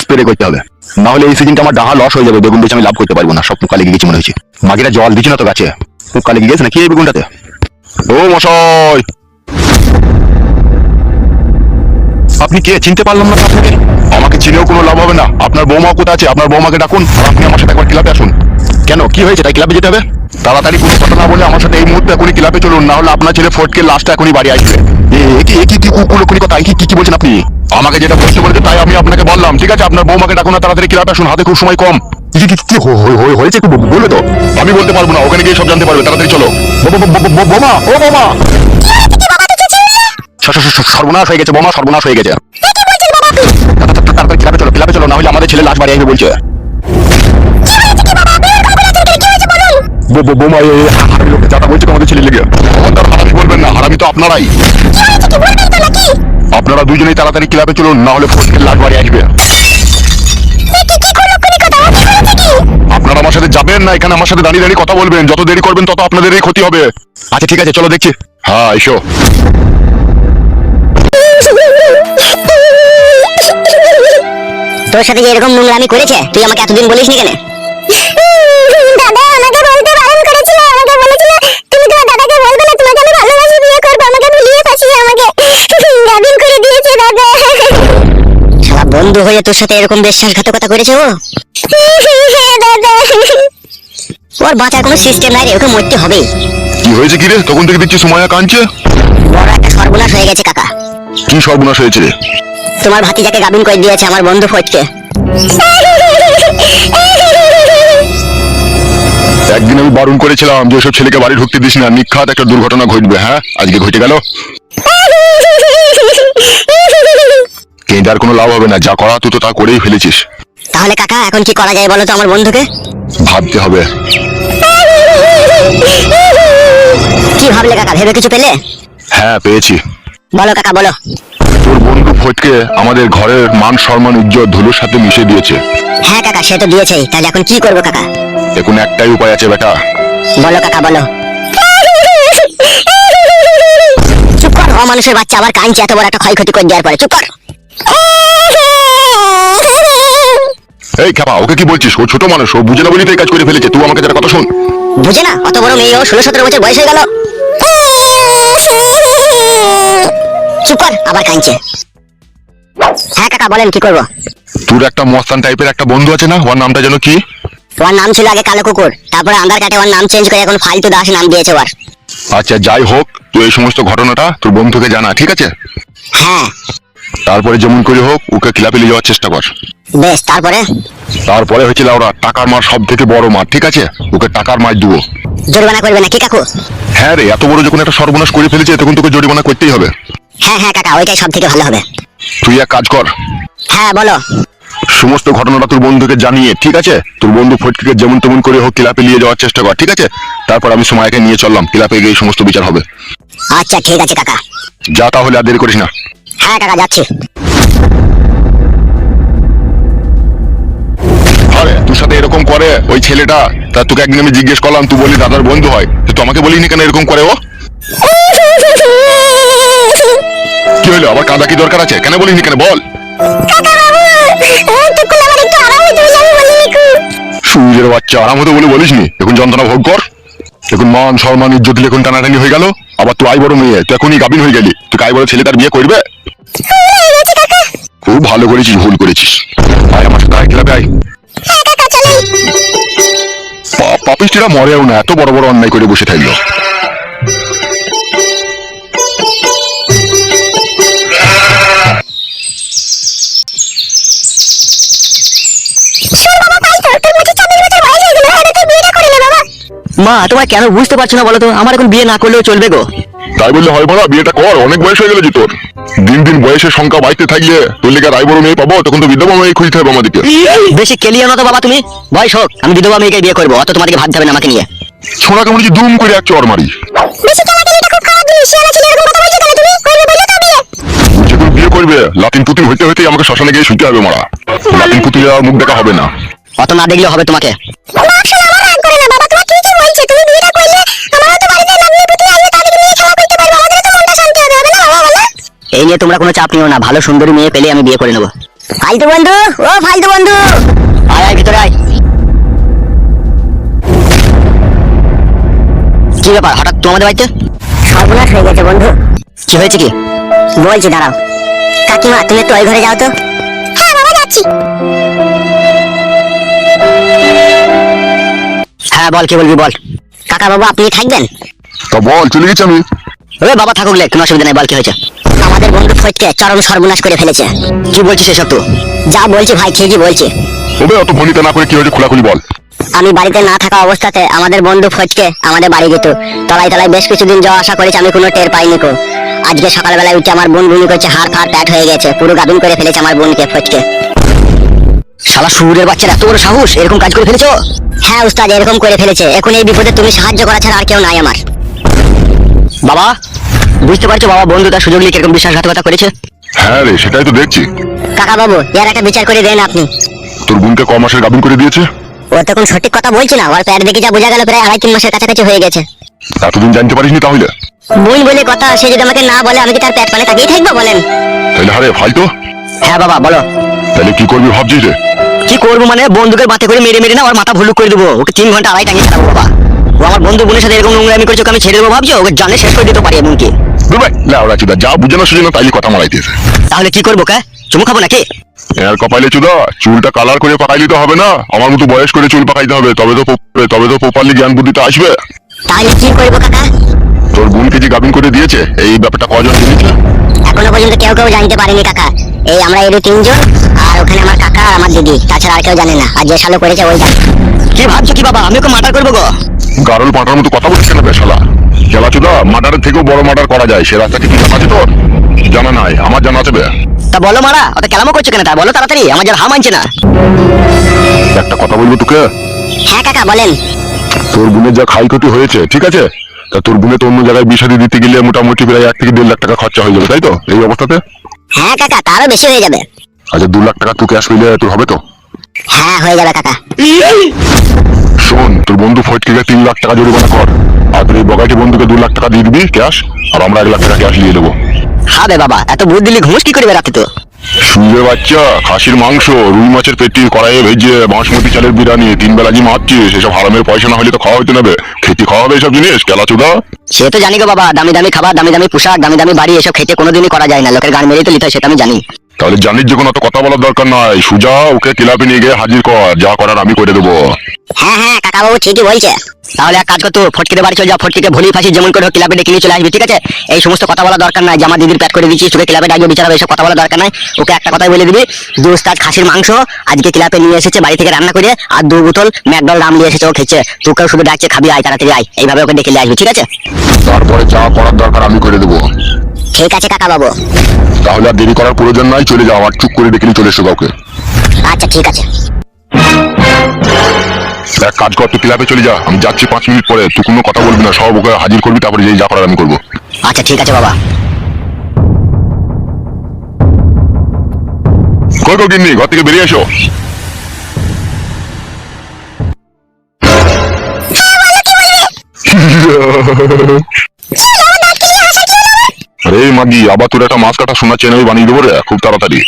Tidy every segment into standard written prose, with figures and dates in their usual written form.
Spray করতে হবে, না হলে এই সিজনটা আমার ডাহা লস হয়ে যাবে। বেগুন বেচে আমি লাভ করতে পারবো না, সব পোকা লেগে গেছে মনে হচ্ছে। মাগিরা জল দিচ্ছে না তো গাছে, পোকা লেগে গেছে নাকি এই বেগুনটাতে? ও মশাই, আপনি কে? চিনতে পারলাম না আপনাকে। আমাকে চিনেও কোনো লাভ হবে না। আপনার বৌমা কোথায় আছে? আপনার বৌমাকে ডাকুন, আর আপনি আমার সাথে একবার ক্লাবে আসুন। কেন, কি হয়েছে? তাই ক্লাবে যেতে হবে? তাড়াতাড়ি কোনো কথা না বলে আমার সাথে এই মুহূর্তে এখনই ক্লাবে চলুন, না হলে আপনার ছেলে ফটকে লাস্টটা এখনই বাড়ি আসবে। কি কথা, কি বলছেন আপনি? আমাকে যেটা বলতে বলেছে তাই আমি আপনাকে বললাম, ঠিক আছে? আপনার বৌমাকে ডাকুন, না তাড়াতাড়ি ক্লাবে আসুন, হাতে খুব সময় কম। কি হয়েছে একটু বলবে তো? আমি বলতে পারবো না, ওখানে গিয়ে সব জানতে পারবে। তাড়াতাড়ি চলো। বোমা, ও বোমা! সর্বনাশ হয়ে গেছে বোমা, সর্বনাশ হয়ে গেছে। তাড়াতাড়ি ক্লাবে চলো, না হলে আমাদের ছেলে লাশ বাড়ি আসবে বলছে। বোমা, হারামি লোকে যাতা বলছে আমাদের ছেলে লেগে। হারামি বলবেন না, হারামি তো আপনারাই। আপনারা দুজনেই তাড়াতাড়ি ক্লাবে চলুন, না হলে ফটকের লাশ বাড়ি আসবে। আপনারা আমার সাথে যাবেন না, এখানে আমার সাথে দাঁড়িয়ে দাঁড়িয়ে কথা বলবেন। যত দেরি করবেন তত আপনাদেরই ক্ষতি হবে। আচ্ছা ঠিক আছে, চলো দেখছি। হ্যাঁ এসো। তোর সাথে যে এরকম নোংরামি করেছে, তুই আমাকে এতদিন বলিসনি কেন? দাদা আমাকে বলতে বারণ করেছিল, আমাকে বলেছিল তুমি তোমার দাদাকে বলবে না, তোমাকে আমি ভালোবাসি, বিয়ে করব। আমাকে ভুলিয়ে ফাঁসিয়ে আমাকে গাবিন করে দিয়েছে দাদা। শালা বন্ধু হয়ে তোর সাথে এরকম বিশ্বাসঘাতকতা করেছে ও? হ্যাঁ দাদা। ওর বাঁচার কোনো সিস্টেম নাই রে, ওকে মরতে হবেই। কি হয়েছে কি রে? তখন থেকে দেখছি সময়া কাঁদছে। বড় একটা সর্বনাশ হয়ে গেছে কাকা। কি সর্বনাশ হয়েছে রে? তোমার ভাতিজাকে গাবিন করে দিয়েছে আমার বন্ধু ফটকে। একদিন আমি বারণ করেছিলাম যে ওসব ছেলেকে বাড়ি ঢুকতে দিস না, নিখাত একটা দুর্ঘটনা ঘটবে। হ্যাঁ, আজকে ঘটে গেল। কিন্তু আর কোনো লাভ হবে না, যা করা তুই তো তা করেই ফেলেছিস। তাহলে কাকা এখন কি করা যায় বলো তো আমার বন্ধুকে? ভাবতে হবে। কি ভাবলে কাকা, ভেবে কিছু পেলে? হ্যাঁ পেয়েছি। বলো কাকা বলো। তোর বন্ধু ফটকে আমাদের ঘরের মান সম্মান ইজ্জত ধুলোর সাথে মিশে দিয়েছে। হ্যাঁ কাকা, সে তো দিয়েছেই, তাহলে এখন কি করবো কাকা? এখন একটাই উপায় আছে বেটা। বলো কাকা বলো। চুপ কর, অমানুষের বাচ্চা আবার কাঁদছে এত বড় একটা ক্ষয়ক্ষতি করে দেওয়ার পরে। চুপ কর। এই খেপা, ওকে কি বলছিস? ও ছোট মানুষ, ও বুঝে না বলি তো এই কাজ করে ফেলেছে। তুই আমাকে যারা কথা শোন। বুঝে না? অত বড় মেয়ে, ও 16-17 বছর বয়স হয়ে গেল। চুপ কর, আবার কাঁদছে। হ্যাঁ কাকা বলেন, কি করবো? তোর একটা মস্তান টাইপের একটা বন্ধু আছে না, ওর নামটা যেন কি? ওর নাম ছিল আগে কালো কুকুর, তারপরে আন্ধার কাটে ওর নাম চেঞ্জ করে এখন ফালতু দাস নাম দিয়েছে ওর। আচ্ছা যাই হোক, তুই এই সমস্ত ঘটনাটা তোর বন্ধুকে জানা, ঠিক আছে? হ্যাঁ তারপরে যেমন করে হোক ওকে ক্লাবে নিয়ে যাওয়ার চেষ্টা কর। বেশ। তারপরে হয়েছিল ওরা টাকার মার সব থেকে বড় মার, ঠিক আছে? ওকে টাকার মার দিব। জরিমানা করবে নাকি কাকু? হ্যাঁ রে, এত বড় যখন একটা সর্বনাশ করে ফেলেছে তখন তোকে জরিমানা করতেই হবে। হ্যাঁ হ্যাঁ কাকা, ওইটাই সব থেকে ভালো হবে। তুই এক কাজ কর, হ্যাঁ বলো। সমস্ত ঘটনাটা তোর বন্ধুকে জানিয়ে, ঠিক আছে? তোর বন্ধু ফটকে যেমন তেমন করে হোক ক্লাবে নিয়ে যাওয়ার চেষ্টা কর, ঠিক আছে? তারপর আমি সময়কে নিয়ে চললাম, ক্লাবে গিয়ে সমস্ত বিচার হবে। আচ্ছা ঠিক আছে কাকা। যা তাহলে, আর দেরি করিস না। হ্যাঁ কাকা যাচ্ছি। আরে তোর সাথে এরকম করে ওই ছেলেটা, তা তোকে একদিন আমি জিজ্ঞেস করলাম, তুই বলি দাদার বন্ধু হয়, তো আমাকে বলিনি কেন এরকম করে ও? কি হলো আবার, কাঁদা কি দরকার আছে? কেন বলিনি কেন বল? সূর্যের বাচ্চা, আরাম হতে বলে বলিসনি, এখন যন্ত্রণা ভোগ কর। এখন মান সম্মান ইজ্জত এখন টানাটানি হয়ে গেল। আবার তুই আই বড় মেয়ে, তুই এখনই গাভিন হয়ে গেলি, তুই আই বড় ছেলে তার বিয়ে করবে? খুব ভালো করেছিস, ভুল করেছিস। আয় আমার সাথে আয়, ক্লাবে আয়। পাপিষ্টিরা মরেও না, এত বড় বড় অন্যায় করে বসে থাকলো। মা তোমার কেন বুঝতে পারছো না বলো তো? আমার এখন বিয়ে না করলেও চলবে গো। তাই বললে হয় বলা, বিয়েটা কর, অনেক বয়স হয়ে গেল যে তোর। দিন দিন বয়সের সংখ্যা বাড়তে থাকলে তোর লেগে রায় বড় মেয়ে পাবো, তখন তো বিধবা মেয়ে খুঁজতে হবে আমাদেরকে। বেশি কেলিও না তো বাবা তুমি। বয়স হোক, আমি বিধবা মেয়েকে বিয়ে করবো, অত তোমাদেরকে ভাবতে হবে না আমাকে নিয়ে। ছোড়াকে মনে হচ্ছে দুম করে এক চড় মারি। যখন বিয়ে করবে লাতিন পুতিন হইতে হইতে আমাকে শ্মশানে গিয়ে শুতে হবে মারা। লাতিন পুতিরা মুখ দেখা হবে না। অত না দেখলেও হবে তোমাকে। এই নিয়ে তোমরা কোনো চাপ নিও না, ভালো সুন্দরী মেয়ে পেলে আমি বিয়ে করে নেবো। ফালতু বন্ধু, ও ফালতু বন্ধু, আয় আয় ভিতরে আয়। কি ব্যাপার হঠাৎ তোমাদের বাড়িতে? সর্বনাশ হয়ে গেছে বন্ধু। কি হয়েছে কি? বলছি দাঁড়াও। কাকিমা তুমি একটু ওই ঘরে যাও তো। হ্যাঁ বাবা যাচ্ছি। হ্যাঁ বল, কি বলবি বল। কাকা বাবু আপনি থাকবেন? তা বল, চলে গেছি আমি। ওরে বাবা থাকুক লে, কোনো অসুবিধা নেই, বল কি হয়েছে। আমাদের বন্ধু ফটকে চরম সর্বনাশ করে ফেলেছে। কি বলছিস এসব? তো যা বলছি ভাই ঠিকই বলছি। ওবে অত ভনিতা না করে কি হয়েছে খোলাখুলি বল। আমি বাড়িতে না থাকা অবস্থাতে আমাদের বন্ধু ফটকে আমাদের বাড়ি যেত। তলায় তলায় বেশ কিছুদিন যাওয়া আসা করেছে, আমি কোনো টের পাইনি কো। আজকে সকালবেলায় উঠে আমার বোন বুনি করছে, হাড় ফাড় প্যাট হয়ে গেছে, পুরো গাদুন করে ফেলেছে আমার বোনকে ফটকে। শালা শুয়োরের বাচ্চার এত বড় সাহস, এরকম কাজ করে ফেলেছো? হ্যাঁ উস্তাদ, এরকম করে ফেলেছে। এখন এই বিপদে তুমি সাহায্য করা ছাড়া আর কেউ নাই আমার। বাবা বুঝতে পারছো বাবা, বন্ধু তার সুযোগ নিয়ে কিরকম বিশ্বাসঘাতকতা করেছে? হ্যাঁ রে, সেটাই তো দেখছি। কাকা বাবু এর একটা বিচার করে দেন আপনি। তোর বোনকে ক মাসের গাভিন করে দিয়েছে? ও তখন সঠিক কথা বলছি না, ওর প্যাট দেখে যা বোঝা গেল প্রায় 2.5-3 মাসের কাছাকাছি হয়ে গেছে। এতদিন জানতে পারিসনি তাহলে? বোন বলে কথা, সে যদি আমাকে না বলে আমি কি তার প্যাট পানে তাকিয়ে থাকবো বলেন? তাহলে হারে ফালতু। হ্যাঁ বাবা বলো। তাহলে কি করবি ভাবছিস রে? কি করবো মানে, বন্ধুকে বাতে করে মেরে মেরে না ওর মাথা ভুলুক করে দেবো। ওকে 3 ঘন্টা আড়াই টাঙিয়ে ছাড়বো বাবা। ও আমার বন্ধু বোনের সাথে এরকম নোংরামি করছে, ওকে আমি ছেড়ে দেবো ভাবছো? ওকে জানে শেষ করে দিতে পারি এমনকি। ভাই লাউড়া চুদা, যা বুঝে না সুঝে না তাইলে কথা মারাইতেছে। তাহলে কি করবো কে? চুমু খাবো নাকি? এর কপালে চুদা, চুলটা কালার করে পাকাই দিতে হবে না, আমার মতো বয়স করে চুল পাকাইতে হবে, তবে তো প্রপারলি জ্ঞান বুদ্ধিটা আসবে। তাহলে কি করবো কাকা? তোর বোনকে যে গাভিন করে দিয়েছে এই ব্যাপারটা কজন জেনেছে? এখনো পর্যন্ত কেউ কেউ জানতে পারেনি কাকা। এই আমরা এর 3 জন, আর ওখানে আমার কাকা আর আমার দিদি, তাছাড়া আর কেউ জানে না। আর যে সালো করেছে ওই জানে। কি ভাবছো কি বাবা, আমি ওকে মার্ডার করবো গো? গারল পাটার মতো কথা বলছিস না বেশালা। খেলা চুদা, মার্ডারের থেকেও বড় মার্ডার করা যায়, সে রাস্তাটি কি জানা আছে তোর? জানা নাই? আমার জানা আছে বে। তা বলো মারা, অত কেলামো করছো কেন? তা বলো তাড়াতাড়ি, আমার যার হাম মানছে না। একটা কথা বলবো তোকে। হ্যাঁ কাকা বলেন। তোর বোনের যা ক্ষয়ক্ষতি হয়েছে, ঠিক আছে, তা তোর বোনে তো অন্য জায়গায় বিষাদি দিতে গেলে মোটামুটি প্রায় 1 থেকে 1.5 লাখ টাকা খরচা হয়ে যাবে, তাই তো এই অবস্থাতে? হ্যাঁ কাকা, তারও বেশি হয়ে যাবে। আচ্ছা 2 লাখ টাকা তুই ক্যাশ হইলে তোর হবে তো? হ্যাঁ হয়ে যাবে কাকা। শোন, তোর বন্ধু ফটকে 3 লাখ টাকা জরিমানা কর, আর তোর এই বগাইটি বন্ধুকে 2 লাখ টাকা দিয়ে দিবি ক্যাশ, আর আমরা 1 লাখ টাকা ক্যাশ দিয়ে দেবো। হবে বাবা, এত বুদ্ধি দিলে ঘুষ কি করবে রাতে? তো শুনবে বাচ্চা, খাসির মাংস, রুই মাছের পেটি, কড়াইয়ে ভেজে, বাসমতি চালের বিরিয়ানি, 3 বেলা জি মারছিস, এসব হারামের পয়সা না হলে তো খাওয়া হইতে নেবে। খেতে খাওয়া হবে এসব জিনিস কেলা চুদা? সে তো জানি গো বাবা, দামি দামি খাবার, দামি দামি পোশাক, দামি দামি বাড়ি, এসব খেতে কোনোদিনই করা যায় না। লোকের গান মেরেই তো লিতে হয়, সেটা আমি জানি। তাহলে জানিস যে কোনো অত কথা বলার দরকার নাই, সুজা ওকে ক্লাবে নিয়ে গিয়ে হাজির কর, যা করার আমি করে দেবো। হ্যাঁ হ্যাঁ কাকা বাবু ঠিকই বলছে। তাহলে এক কাজ করতো, ফটকিতে বাড়ি চলে যা, ফটকিকে ভুলি ফাঁসি যেমন করে ক্লাবে ডেকে নিয়ে চলে আসবি, ঠিক আছে? এই সমস্ত কথা বলা দরকার নাই যে আমার দিদির প্যাট করে দিচ্ছিস, তোকে ক্লাবে ডাকবে বিচার হবে, এসব কথা বলা দরকার নাই। ওকে একটা কথাই বলে দিবি, দোস্ত খাসির মাংস আজকে ক্লাবে নিয়ে এসেছে বাড়ি থেকে রান্না করে, আর 2 বোতল ম্যাকডল রাম নিয়ে এসেছে, ও খেচ্ছে। তোকেও শুধু ডাকছে, খাবি আয়, তাড়াতাড়ি আয়, এইভাবে ওকে ডেকে নিয়ে আসবি, ঠিক আছে? তারপরে যা করার দরকার আমি করে দেবো। ঠিক আছে কাকা বাবু। তাহলে আর দেরি করার প্রয়োজন নাই, চলে যাও, আর চুপ করে ডেকে নিয়ে চলে এসো কাউকে। আচ্ছা ঠিক আছে। এক কাজ কর, তুই ক্লাবে চলে যা, আমি যাচ্ছি 5 মিনিট পরে, তুই কোনো কথা বলবি না, সব ওকে হাজির করবি, তারপরে যেই যা করার আমি করবো। আচ্ছা ঠিক আছে বাবা। কই গো গিন্নি, ঘর থেকে বেরিয়ে এসো। আরে মাগি, আবার তোর একটা মাছ কাটা সোনার চেন আমি বানিয়ে দেবো রে খুব তাড়াতাড়ি।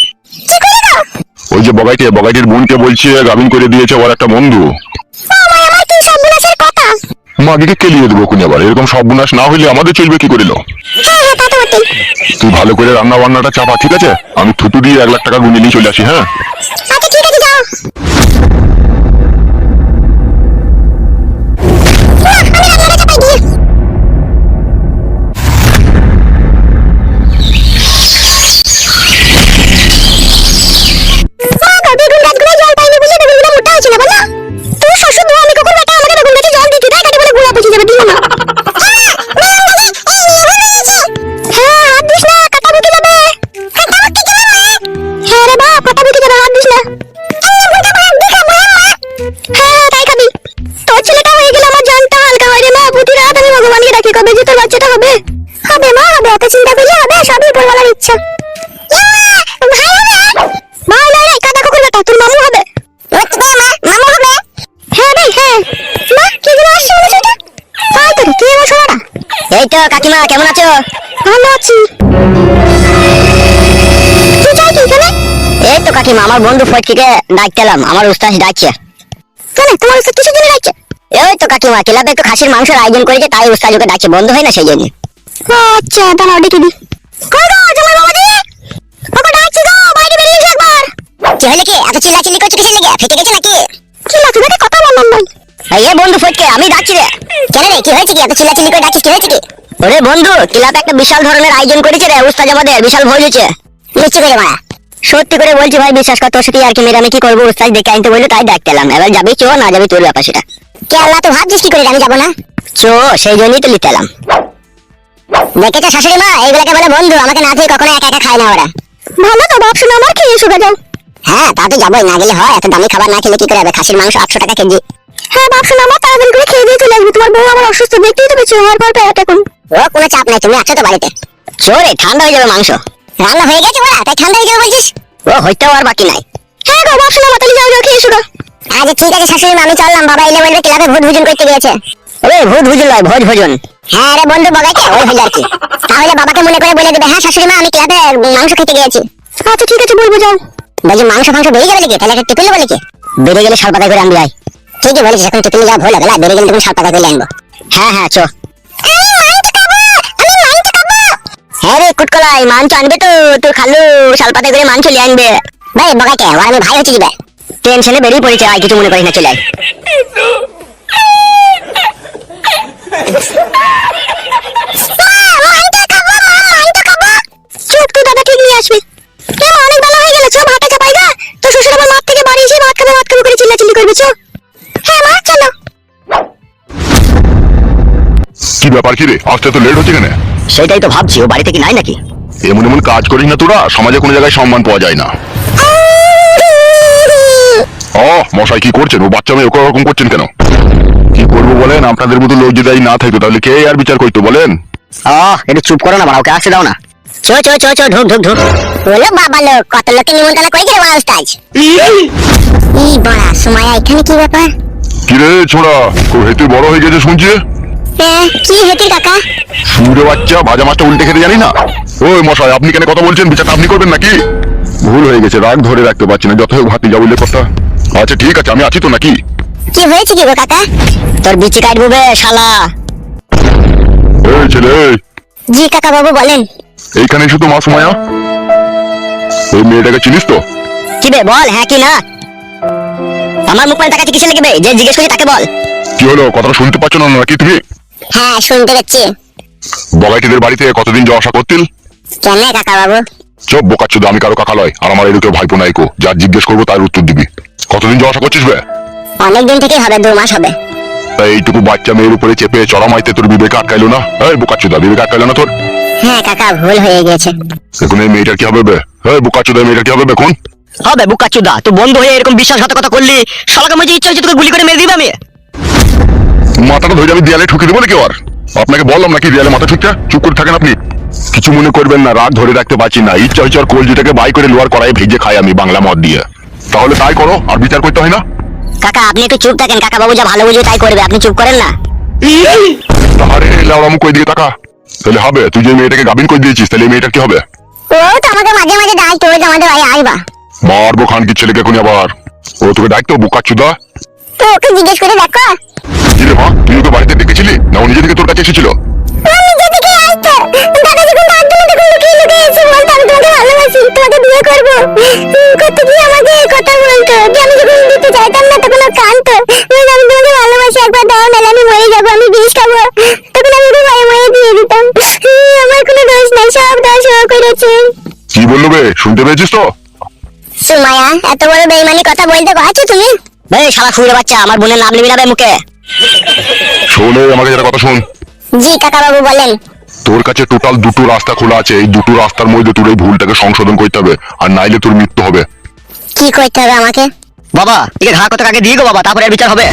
ওই যে বগাইটির বোনকে বলছে গাভিন করে দিয়েছে ওর একটা বন্ধু। আমার কি সর্বনাশের কথা। মাগিকে কেলিয়ে দেবো কোন আবার, এরকম সর্বনাশ না হইলে আমাদের চলবে কি করিল? হ্যাঁ হ্যাঁ তা তো বটেই। তুই ভালো করে রান্না বান্নাটা চাপা, ঠিক আছে? আমি থুতু দিয়ে 1 লাখ টাকা গুনে নিয়ে চলে আসি। হ্যাঁ আচ্ছা ঠিক আছে যাও। আমি রান্নাটা চাপাই দিয়ে। বেগুন গাছগুলো জল পাইনি বুঝে বেগুনগুলো মোটা হচ্ছে না বলো? তুই শ্বশুর দোয়া আমি কখন বেটা আমাকে বেগুন গাছে জল দিতে দেয়, কাটি বলে গুড়া পচে যাবে, দিও না। হ্যাঁ হাত দিস না, কাটা বুকে যাবে। হ্যাঁ রে বাপ, কাটা বুকে যাবে, হাত দিস না। হ্যাঁ তাই খাবি। তোর ছেলেটা হয়ে গেলে আমার জানটা হালকা হয় রে মা। প্রতি রাত আমি ভগবানকে ডাকি কবে যে তোর বাচ্চাটা হবে। হবে মা হবে, এত চিন্তা করলে হবে? সবই উপরওয়ালার ইচ্ছা। ভাই হবে? ভাই নয় রে, কাদা কুকুর বেটা, তোর মামু হবে। মামু হবে? হ্যাঁ রে হ্যাঁ। মা কি করে আসছে মনে সেটা? তাই তো রে, কে আমার শোনাটা? এই তো কাকিমা, কেমন আছো? ভালো আছি। কি চাই কি এখানে? এই তো কাকিমা কাকিমা, আমার বন্ধু ফটকিকে ডাকতে এলাম, আমার উস্তাদ ডাকছে। কেন তোমার উস্তাদ কিসের জন্য ডাকছে? এই তো কাকিমা, ক্লাবে একটু খাসির মাংসের আয়োজন করেছে, তাই উস্তাদ ওকে ডাকছে, বন্ধ হয় না সেই জন্য। ও আচ্ছা, দাঁড়াও ডেকে দি। কই গো জামাই বাবাজি, ওকে ডাকছি গো, বাইরে বেরিয়ে এসো একবার। কি হলো কি? এত চিল্লাচিল্লি করছো কিসের লেগে? ফেটে গেছে নাকি? চিল্লাচ্ছি দেখে কথা বললাম নাই। এই বন্ধু ফটকে, আমি ডাকছি রে। কেন রে, কি হয়েছে কি? এত চিল্লাচিল্লি করে ডাকছিস, কি হয়েছে কি? ওরে বন্ধু, ক্লাবে একটা বিশাল ধরনের আয়োজন করেছে রে উস্তাদ, আমাদের বিশাল ভোজ হচ্ছে। নিশ্চয় করে মারা, সত্যি করে বলছি ভাই, বিশ্বাস কর, তোর সাথে আর কি মেরে আমি কি করবো? উস্তাদ ডেকে আনতে বললো, তাই ডাকতে এলাম। এবার যাবি চো, না যাবি তোর ব্যাপার সেটা। কে আল্লাহ, তো ভাবছিস কি করে আমি যাবো না? চো, সেই জন্যই তো নিতে এলাম। দেখেছো শাশুড়ি মা, এইগুলাকে বলে বন্ধু, আমাকে না থেকে কখনো একা একা খায় না ওরা। ভালো তো, বাপ শুনে আমার খেয়ে এসো গে যাও। হ্যাঁ, তা তো যাবোই, না গেলে হয়? এত দামি খাবার না খেলে কি করে হবে? খাসির মাংস 800 টাকা কেজি। হ্যাঁ বাপ শুনে আমার, তাড়াতাড়ি করে খেয়ে দিয়ে চলে আসবি, তোমার বউ আমার অসুস্থ, দেখতেই তো পেয়েছো আমার ঘর পেট এখন। ও কোনো চাপ নাই, তুমি আছো তো বাড়িতে। চোরে, ঠান্ডা হয়ে যাবে মাংস। রান্না হয়ে গেছে বড়া, তাই ঠান্ডা হয়ে যাবে বলছিস? ও হইতেও আর বাকি নাই। হ্যাঁ গো বাপ শুনে আমার, তাহলে যাও যাও খেয়ে এসো গো। আচ্ছা ঠিক আছে শাশুড়ি মা, আমি চললাম। বাবা এলে বলবে ক্লাবে ভোজ ভোজন করতে গিয়েছে। ওরে ভোজ ভোজন নয়, ভোজ ভোজন। হ্যাঁ রে বন্ধু, বগাইছে ওই হইল আর কি। তাহলে বাবাকে মনে করে বলে দেবে, হ্যাঁ শাশুড়ি মা, আমি ক্লাবে মাংস খেতে গিয়েছি। আচ্ছা ঠিক আছে, বলবো যাও। বলছি মাংস ফাংস বেড়ে যাবে নাকি? তাহলে একটা টিফিন নেবো নাকি? বেড়ে গেলে শাল পাতা করে আনবি আয়। ঠিকই বলেছিস, এখন টিফিনে যাওয়া ভুল হবে না, বেড়ে গেলে তখন শাল পাতা করে আনবো। হ্যাঁ হ্যাঁ চো। হ্যাঁ রে কুটকলাই, মাংস আনবে তো, তোর খালু শাল পাতা করে মাংস লিয়ে আনবে। ভাই বগাইকে, ওর আমি ভাই হচ্ছে দিবে। টেনশনে বেরিয়ে পড়েছে, আর কিছু মনে করিস না, চলে আয়। চুপ, তুই দাদাকে নিয়ে আসবি। কেন অনেক বেলা হয়ে গেল, চো ভাতটা চাপাই গা। তো শ্বশুর আবার মাঠ থেকে বাড়ি এসে ভাত খাবো করে চিল্লাচিল্লি করবে, চো। হ্যাঁ মা চলো। কি ব্যাপার, কি রে আসতে তো লেট হচ্ছে কেন? সেটাই তো ভাবছি, ও বাড়ি থেকে নাই নাকি? এমন এমন কাজ করিস না তোরা, সমাজে কোনো জায়গায় সম্মান পাওয়া যায় না। মশাই কি করছেন? ও বাচ্চা মেয়ে ওকে ওরকম করছেন কেন? কি করবো বলেন? আপনাদের মতো লোক যদি না থাকতো তাহলে কে আর বিচার করতো বলেন? একটু চুপ করো না, বাড়া, ওকে আসতে দাও না। চো চো চো চো, ঢুক ঢুক ঢুক। বলো বাবা লোক, কত লোককে নিমন্ত্রণ করে গেলে বড় উস্তাদ। এই বড়া সুমাইয়া, এখানে কি ব্যাপার? কি রে ছোড়া, খুব হেতু বড় হয়ে গেছে শুনছি। কি হেতু কাকা? সুরে বাচ্চা, ভাজা মাছটা উল্টে খেতে জানি না? ওই মশাই, আপনি কেন কথা বলছেন? বিচারটা আপনি করবেন নাকি? ভুল হয়ে গেছে, রাগ ধরে রাখতে পারছি না, যত হোক ভাতি যা বললে কথা। আচ্ছা ঠিক আছে, আমি আছি তো নাকি? কি হয়েছে কি গো কাকা? তোর বিচি কাটবো বে শালা। এই ছেলে, জি কাকা বাবু বলেন। এইখানে এসে তো মা সুমাইয়া, ওই মেয়েটাকে চিনিস তো? কি বে বল, হ্যাঁ কি না? আমার মুখ মানে তাকাচ্ছি কিসে লেগে? যে জিজ্ঞেস করি তাকে বল। কি হলো, কথাটা শুনতে পাচ্ছ না নাকি তুমি? হ্যাঁ শুনতে পাচ্ছি। বগাইটিদের বাড়িতে কতদিন যাওয়া আসা করতিল? কেন কাকা বাবু? চপ বোকাচ্ছুদা, আমি কারো কাকা লয়, আর আমার এদিকে ভাইপো নাইকো, যা জিজ্ঞেস করবো তার উত্তর দিবি। কতদিন যাওয়া আসা করছিস বে? অনেকদিন থেকেই হবে, 2 মাস হবে। তাই এইটুকু বাচ্চা মেয়ের উপরে চেপে চড়া মাইতে তোর বিবেক আটকাইলো না? এই বোকাচ্ছুদা, বিবেক আটকাইলো না তোর? হ্যাঁ কাকা, ভুল হয়ে গেছে। এখন এই মেয়েটার কি হবে বে? এই বোকাচ্ছুদা, মেয়েটার কি হবে এখন? হবে বুকাচুদা, তুই বন্ধু হয়ে এরকম বিশ্বাসঘাতকতা করলি, শালাকে মধ্যে ইচ্ছা হচ্ছে তোকে গুলি করে মেরে দিবে আমি। মাথাটা ধরে আমি দেয়ালে ঠুকে দেবো নাকি? আর আপনাকে বললাম নাকি দেয়ালে মাথা ঠুকতে? চুপ করে থাকেন আপনি। কিছু মনে করবেন না, রাগ ধরে রাখতে পারছি না, ইচ্ছা হচ্ছে আর কলজিটাকে বাই করে লোয়ার কড়াইয়ে ভেজে খাই আমি বাংলা মদ দিয়ে। তাহলে তাই করো, আর বিচার করতে হয় না। কাকা আপনি একটু চুপ থাকেন, কাকা বাবু যা ভালো বুঝে তাই করবে, আপনি চুপ করেন না। আরে লাউড়া মুখ কই দিকে তাকা। তাহলে হবে, তুই যে মেয়েটাকে গাবিন করে দিয়েছিস, তাহলে এই মেয়েটার কি হবে? ও তো আমাকে মাঝে মাঝে ডাকতো, ওই যে আমাদের ভাই আসবা। মারবো খান কি ছেলেকে এখন আবার। ও তোকে ডাকতো বোকাচ্ছুদা? তো ওকে জিজ্ঞেস করে দেখো। কি রে মা, তুই ওকে বাড়িতে ডেকেছিলি না ও নিজে থেকে তোর কাছে এসেছিল? নিজে থেকে আসতো, দাদা যখন ডাকতো তখন লুকিয়ে লুকিয়ে এসে বলতো আমি তোমাকে ভালোবাসি, তোমাকে বিয়ে করবো। করতে গিয়ে আমাকে কথা বলতো, যে আমি যখন দিতে চাইতাম না তখন ও কাঁদতো, বলতো আমি তোমাকে ভালোবাসি, একবার দাও নাহলে আমি মরে যাবো, আমি বিষ খাবো। তখন আমি ওকে ভয়ে ভয়ে দিয়ে দিতাম। আমার কোনো দোষ নাই, সব দোষ ও করেছে। কি বললো বে, শুনতে পেয়েছিস তো? সুমাইয়া, এত বড় বেঈমানি কথা বলতে পারছো তুমি? বে শালা ফুলে বাচ্চা, আমার বোনের নাম নিবি না বে মুখে। শোনে আমাকে যারা কথা শোন। জি কাকা বাবু বলেন। তোর কাছে টোটাল 2টো রাস্তা খোলা আছে, এই 2টো রাস্তার মধ্যে তোর এই ভুলটাকে সংশোধন করতে হবে, আর নাইলে তোর মৃত্যু হবে। কি করতে হবে আমাকে? বাবা একে ঘা কত কাকে দিয়ে গো বাবা, তারপরে বিচার হবে।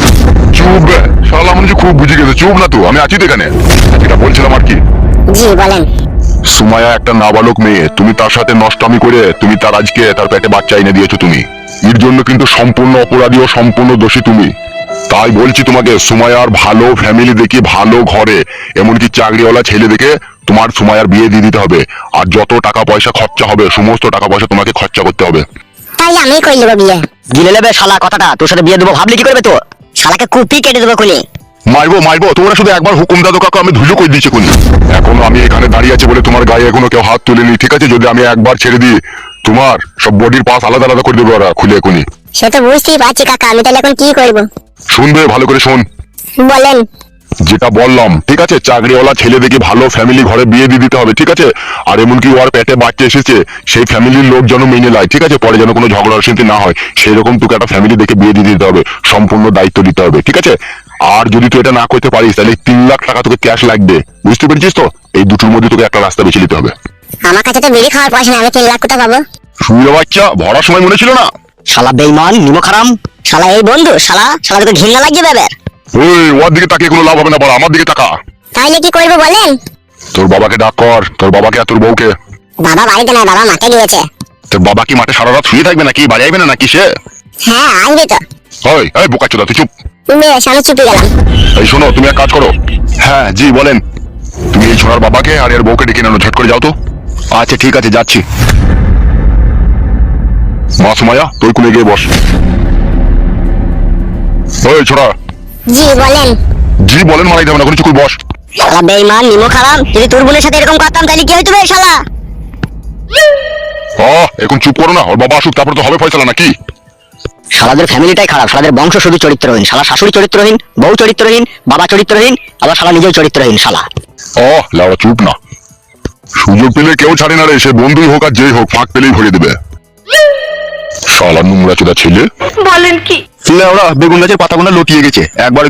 চুপ বে শালা, মনে হচ্ছে খুব বুঝে গেছে। চুপ না তো, আমি আছি তো এখানে। এটা বলছিলাম আর কি। জি বলেন। সুমাইয়া একটা নাবালক মেয়ে, তুমি তার সাথে নষ্টামি করে তুমি তার আজকে তার পেটে বাচ্চা এনে দিয়েছো তুমি। এর জন্য কিন্তু সম্পূর্ণ অপরাধী ও সম্পূর্ণ দোষী তুমি। তাই বলছি তোমাকে, সুমাইয়ার ভালো ফ্যামিলি দেখে, ভালো ঘরে, এমনকি চাকরিওয়ালা ছেলে দেখে তোমার সুমাইয়ার বিয়ে দিয়ে দিতে হবে। আর যত টাকা পয়সা খরচা হবে, সমস্ত টাকা পয়সা তোমাকে খরচা করতে হবে। তাই আমি কই নেবো বিয়ে। গিলে নেবে শালা কথাটা, তোর সাথে বিয়ে দেবো ভাবলি কি করবে তো? শালাকে কুপি কেটে দেবো খুনি। মারবো তোমরা শুধু একবার হুকুম দাও কাকা, আমি ধুলো করে দিয়েছি কোনি। এখন আমি এখানে দাঁড়িয়ে আছি বলে তোমার গায়ে এখনো কেউ হাত তুলেনি, ঠিক আছে? যদি আমি একবার ছেড়ে দিই তোমার সব বডির পাস আলাদা আলাদা করে দেবে ওরা খুলে কোনি। সে তো বুঝতেই পারছি কাকা, আমি তাহলে এখন কি করবো? শুনবে ভালো করে শোন বলেন। যেটা বললাম, ঠিক আছে? চাকরিওয়ালা ছেলে দেখে ভালো ফ্যামিলি ঘরে বিয়ে দিয়ে দিতে হবে, ঠিক আছে? আর এমনকি ওর পেটে বাচ্চা এসেছে সেই ফ্যামিলির লোক যেন মেনে নেয়, ঠিক আছে? পরে যেন কোনো ঝগড়া অশান্তি না হয় সেরকম তোকে একটা ফ্যামিলি দেখে বিয়ে দিয়ে দিতে হবে, সম্পূর্ণ দায়িত্ব দিতে হবে, ঠিক আছে? আর যদি তুই এটা না করতে পারিস তাহলে 3 লাখ টাকা তোকে ক্যাশ লাগবে, বুঝতে পেরেছিস তো? এই দুটোর মধ্যে তোকে একটা রাস্তা বেছে নিতে হবে। আমার কাছে তো বিড়ি খাওয়ার পয়সা নেই, আমি 3 লাখ কোথা পাবো? শুয়ে বাচ্চা ভরার সময় মনে ছিল না? শালা বেঈমান নিমখারাম শালা, এই বন্ধু শালা, শালা তোকে ঘৃণা লাগছে ব্যাপার। ওই ওর দিকে তাকিয়ে কোনো লাভ হবে না, বড় আমার দিকে তাকা। তাইলে কি করবো বলেন? তোর বাবাকে ডাক কর, তোর বাবাকে আর তোর বউকে। বাবা বাড়িতে নাই, বাবা মাঠে গিয়েছে। তোর বাবা কি মাঠে সারা রাত শুয়ে থাকবে নাকি? বাড়ি আসবে না নাকি সে? হ্যাঁ আসবে তো। এই বোকাচোদা তুই চুপ। বেশ আমি চুপে গেলাম। এই শোনো, তুমি এক কাজ করো। হ্যাঁ জি বলেন। তুমি এই ছোড়ার বাবাকে আর এর বউকে ডেকে নেনো, ঝট করে যাও তো। আচ্ছা ঠিক আছে, যাচ্ছি। মা সুমাইয়া তুই কোণে গিয়ে বস। ওই ছোড়া। জি বলেন। জি বলেন মারাই যাবে না, কোনো চুকুর বস। শালা বেঈমান নিমখারাম, যদি তোর বোনের সাথে এরকম করতাম তাহলে কি হইতো বে শালা? এখন চুপ করো না, ওর বাবা আসুক তারপরে তো হবে ফয়সালা নাকি? শালাদের ফ্যামিলিটাই খারাপ, শালাদের বংশ শুধু চরিত্রহীন। শালা শাশুড়ি চরিত্রহীন, বউ চরিত্রহীন, বাবা চরিত্রহীন, আবার শালা নিজেও চরিত্রহীন শালা। লাউড়া চুপ না। সুযোগ পেলে কেউ ছাড়ে না রে, সে বন্ধুই হোক আর যেই হোক, ফাঁক পেলেই ভরে দেবে। শালা নোংরা চোদা ছেলে। বলেন কি? লাউড়া বেগুন গাছের পাতাগুলো লটিয়ে গেছে, একবার